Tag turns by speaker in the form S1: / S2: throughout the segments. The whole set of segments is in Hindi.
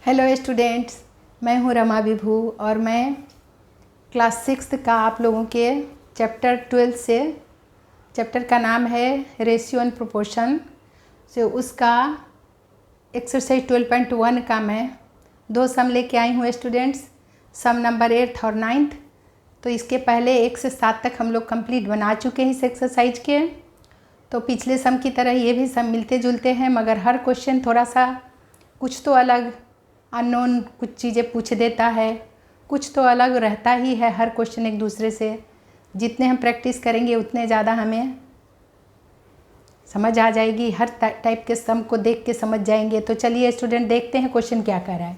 S1: हेलो स्टूडेंट्स, मैं हूँ रमा विभू और मैं क्लास 6 का आप लोगों के चैप्टर 12 से, चैप्टर का नाम है रेशियो एंड प्रोपोर्शन से, उसका एक्सरसाइज 12.1 का मैं 2 सम लेके आई हूँ स्टूडेंट्स। सम नंबर 8 और 9। तो इसके पहले 1 से 7 तक हम लोग कंप्लीट बना चुके हैं इस एक्सरसाइज के। तो पिछले सम की तरह ये भी सम मिलते जुलते हैं, मगर हर क्वेश्चन थोड़ा सा कुछ तो अलग अननोन कुछ चीज़ें पूछ देता है, कुछ तो अलग रहता ही है हर क्वेश्चन एक दूसरे से। जितने हम प्रैक्टिस करेंगे उतने ज़्यादा हमें समझ आ जाएगी, हर टाइप के सम को देख के समझ जाएंगे। तो चलिए स्टूडेंट देखते हैं क्वेश्चन क्या कह रहा है।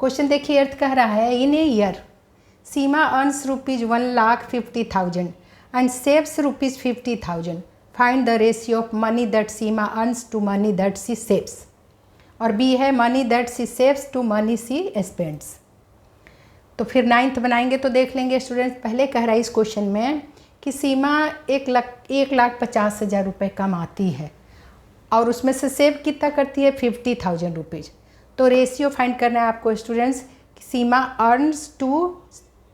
S1: क्वेश्चन देखिए, अर्थ कह रहा है in a year Seema earns ₹1,50,000 and saves ₹50,000। Find the ratio of money that Seema earns to money that she saves. और बी है money that she saves to money she spends. तो फिर 9th बनाएंगे तो देख लेंगे स्टूडेंट्स। पहले कह रहा है इस क्वेश्चन में कि सीमा 1,50,000 रुपये कमाती है और उसमें से सेव कितना करती है 50,000 रुपीज़। तो रेशियो फाइंड करना है आपको स्टूडेंट्स कि Seema earns to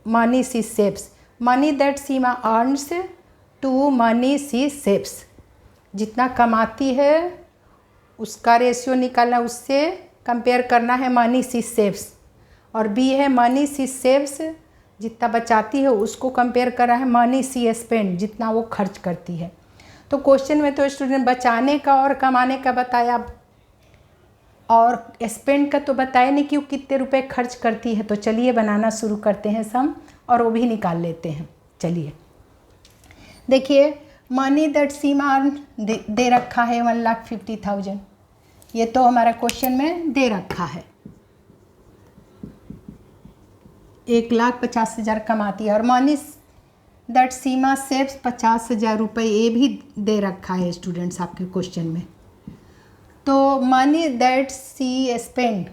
S1: money she saves, money that Seema earns to money she saves. जितना कमाती है उसका रेशियो निकालना, उससे कंपेयर करना है मनी सी सेव्स। और बी है मनी सी सेव्स, जितना बचाती है उसको कंपेयर करना है मनी सी स्पेंड, जितना वो खर्च करती है। तो क्वेश्चन में तो स्टूडेंट बचाने का और कमाने का बताया और स्पेंड का तो बताया नहीं कि वो कितने रुपए खर्च करती है। तो चलिए बनाना शुरू करते हैं सम और वो भी निकाल लेते हैं। चलिए देखिए, मनी दैट सीमा दे रखा है 1,50,000। ये तो हमारा क्वेश्चन में दे रखा है 1,50,000 कमाती है। और मनी दैट सीमा सेव्स 50,000 रुपये, ये भी दे रखा है स्टूडेंट्स आपके क्वेश्चन में। तो मनी दैट सी स्पेंड,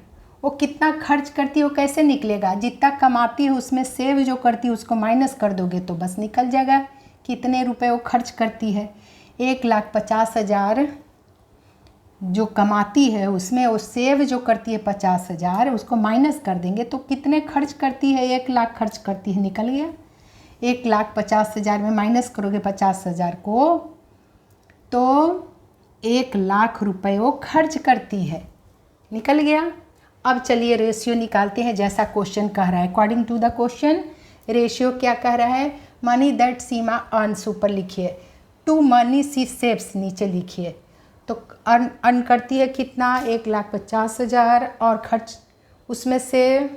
S1: वो कितना खर्च करती है वो कैसे निकलेगा? जितना कमाती है उसमें सेव जो करती है उसको माइनस कर दोगे तो बस निकल जाएगा कितने रुपए वो खर्च करती है। 1,50,000 जो कमाती है उसमें वो सेव जो करती है 50,000, उसको माइनस कर देंगे तो कितने खर्च करती है? 1,00,000 खर्च करती है, निकल गया। 1,50,000 में माइनस करोगे 50,000 को तो 1,00,000 रुपये वो खर्च करती है, निकल गया। अब चलिए रेशियो निकालते हैं जैसा क्वेश्चन कह रहा है। According to the question ratio क्या कह रहा है? मनी दैट सीमा अर्न्स ऊपर लिखिए, टू मनी सी सेव्स नीचे लिखिए। तो अर्न करती है कितना? 1,50,000 और खर्च उसमें से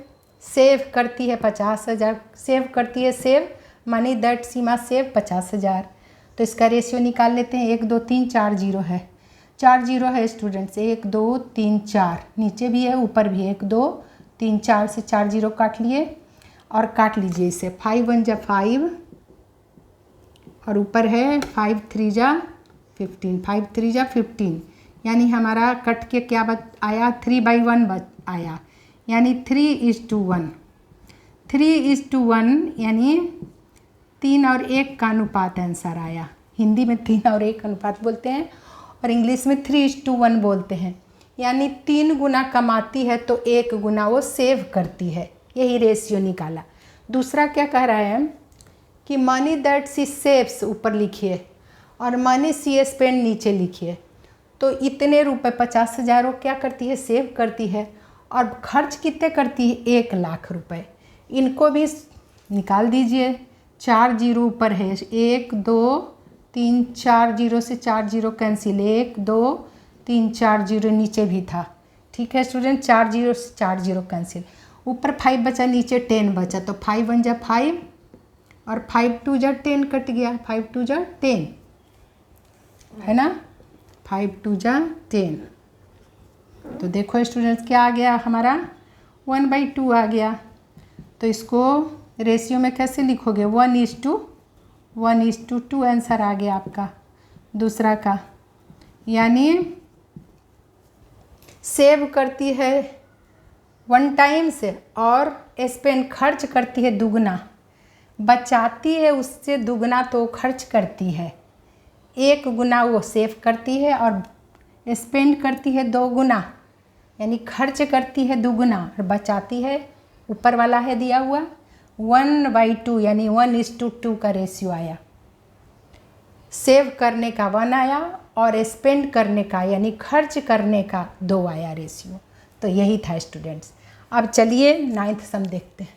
S1: सेव करती है 50,000। सेव करती है save, money that Seema save 50,000। तो इसका रेशियो निकाल लेते हैं। 1 2 3 4 जीरो है, 4 जीरो है स्टूडेंट्स। 1 2 3 4, नीचे भी है ऊपर भी है। 1 2 3 4 से 4 जीरो काट लिए और काट लीजिए इसे। 5 1 जा 5 और ऊपर है 5 3 जा 15, 5 3 जा 15, यानी हमारा कट के क्या आया? 3/1 आया, यानी 3:1। 3:1 यानी 3 और 1 का अनुपात आंसर आया। हिंदी में 3 और 1 अनुपात बोलते हैं और इंग्लिश में 3:1 बोलते हैं। यानी 3 गुना कमाती है तो 1 गुना वो सेव करती है, यही रेशियो निकाला। दूसरा क्या कह रहा है कि मनी दैट सी सेव्स ऊपर लिखिए और मनी सी स्पेंड नीचे लिखिए। तो इतने रुपए 50,000 वो क्या करती है? सेव करती है। और खर्च कितने करती है? 1,00,000 रुपये। इनको भी निकाल दीजिए। 4 जीरो ऊपर है, 1 2 3 4 जीरो से 4 जीरो कैंसिल, 1 2 3 4 जीरो नीचे भी था। ठीक है स्टूडेंट, 4 जीरो से 4 जीरो कैंसिल, ऊपर 5 बचा नीचे 10 बचा। तो 5 1 जा 5 और 5 2 जा 10 कट गया। 5 2 जा 10 है ना, 5 2 जा 10। तो देखो स्टूडेंट्स क्या आ गया हमारा? 1/2 आ गया। तो इसको रेशियो में कैसे लिखोगे? 1:2 आंसर आ गया आपका दूसरा का। यानी सेव करती है 1 टाइम से और स्पेंड खर्च करती है दुगना, बचाती है उससे दुगना तो खर्च करती है। 1 गुना वो सेव करती है और स्पेंड करती है 2 गुना। यानी खर्च करती है दुगना और बचाती है, ऊपर वाला है दिया हुआ 1/2 यानी 1:2 का रेशियो आया। सेव करने का 1 आया और स्पेंड करने का यानी खर्च करने का 2 आया रेशियो। तो यही था स्टूडेंट्स। अब चलिए 9th सम देखते हैं।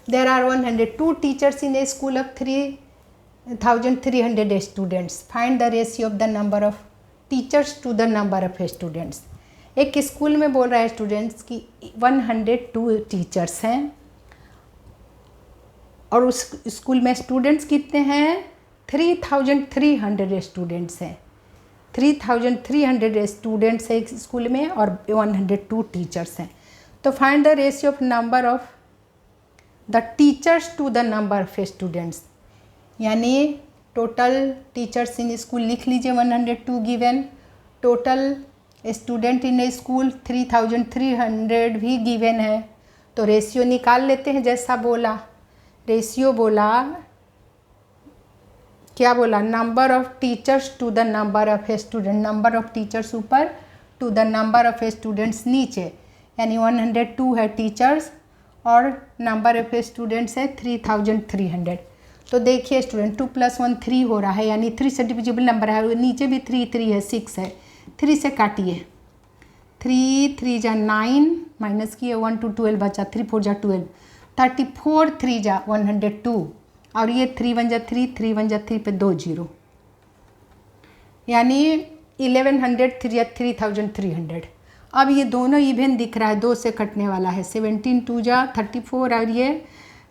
S1: There are 102 teachers in a school of 3,300 students. Find the ratio of the number of teachers to the number of students. एक स्कूल में बोल रहा है स्टूडेंट्स की 102 टीचर्स हैं और उस स्कूल में स्टूडेंट्स कितने हैं? 3,300 स्टूडेंट्स हैं। 3,300 स्टूडेंट्स हैं एक स्कूल में और 102 टीचर्स हैं। तो find the ratio of number of the teachers to the number of students, यानी टोटल टीचर्स इन स्कूल लिख लीजिए 102 given, total student in school 3,300 भी गिवन है। तो रेशियो निकाल लेते हैं। जैसा बोला रेशियो बोला, क्या बोला? Number of teachers to the number of student. Number of teachers ऊपर, to the number of students नीचे, यानी 102 है टीचर्स और नंबर ऑफ स्टूडेंट्स है 3,300। तो देखिए स्टूडेंट 2 + 1 3 हो रहा है, यानी 3 से डिविजिबल नंबर है, नीचे भी 3 है 6 है। 3 से काटिए, 3 3 जा 9 माइनस किए 1 2 12 बचा, 3 4 जा 12, 34 3 जा 102 और ये 3 1 जा 3, 3 1 जा 3 पे 2 0, यानी 1100 3 या 3,300। अब ये दोनों इवन दिख रहा है, 2 से कटने वाला है। 17 2 जा 34 और ये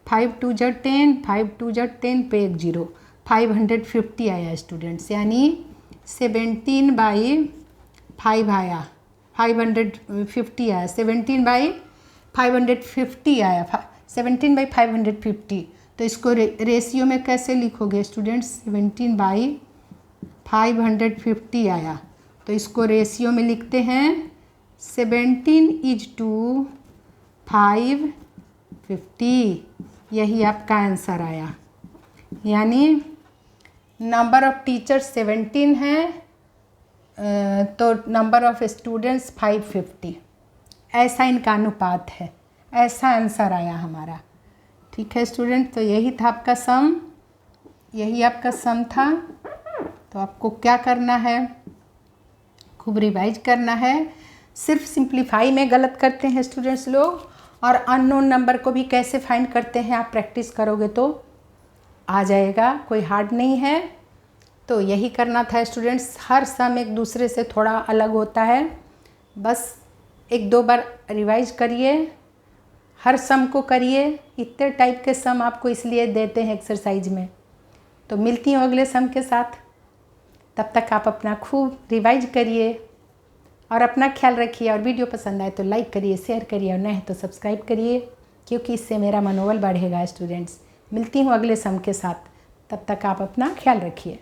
S1: 5 2 जा 10, 5 2 जा 10 पे 1 0, 550 आया स्टूडेंट्स, यानी 17/5 आया, 550 आया, 17/550 आया, 17/550। तो इसको रेशियो में कैसे लिखोगे स्टूडेंट्स? 17/550 आया, तो इसको रेशियो में लिखते हैं 17:550। यही आपका आंसर आया, यानी नंबर ऑफ टीचर्स 17 है तो नंबर ऑफ स्टूडेंट्स 550। ऐसा इनका अनुपात है, ऐसा आंसर आया हमारा। ठीक है स्टूडेंट, तो यही था आपका सम, यही आपका सम था। तो आपको क्या करना है? खूब रिवाइज करना है। सिर्फ सिंप्लीफाई में गलत करते हैं स्टूडेंट्स लोग, और अननोन नंबर को भी कैसे फाइंड करते हैं आप प्रैक्टिस करोगे तो आ जाएगा, कोई हार्ड नहीं है। तो यही करना था स्टूडेंट्स। हर सम एक दूसरे से थोड़ा अलग होता है, बस 1-2 बार रिवाइज करिए, हर सम को करिए। इतने टाइप के सम आपको इसलिए देते हैं एक्सरसाइज में। तो मिलती हूँ अगले सम के साथ, तब तक आप अपना खूब रिवाइज करिए और अपना ख्याल रखिए। और वीडियो पसंद आए तो लाइक करिए, शेयर करिए और नहीं तो सब्सक्राइब करिए, क्योंकि इससे मेरा मनोबल बढ़ेगा स्टूडेंट्स। मिलती हूँ अगले सम के साथ, तब तक आप अपना ख्याल रखिए।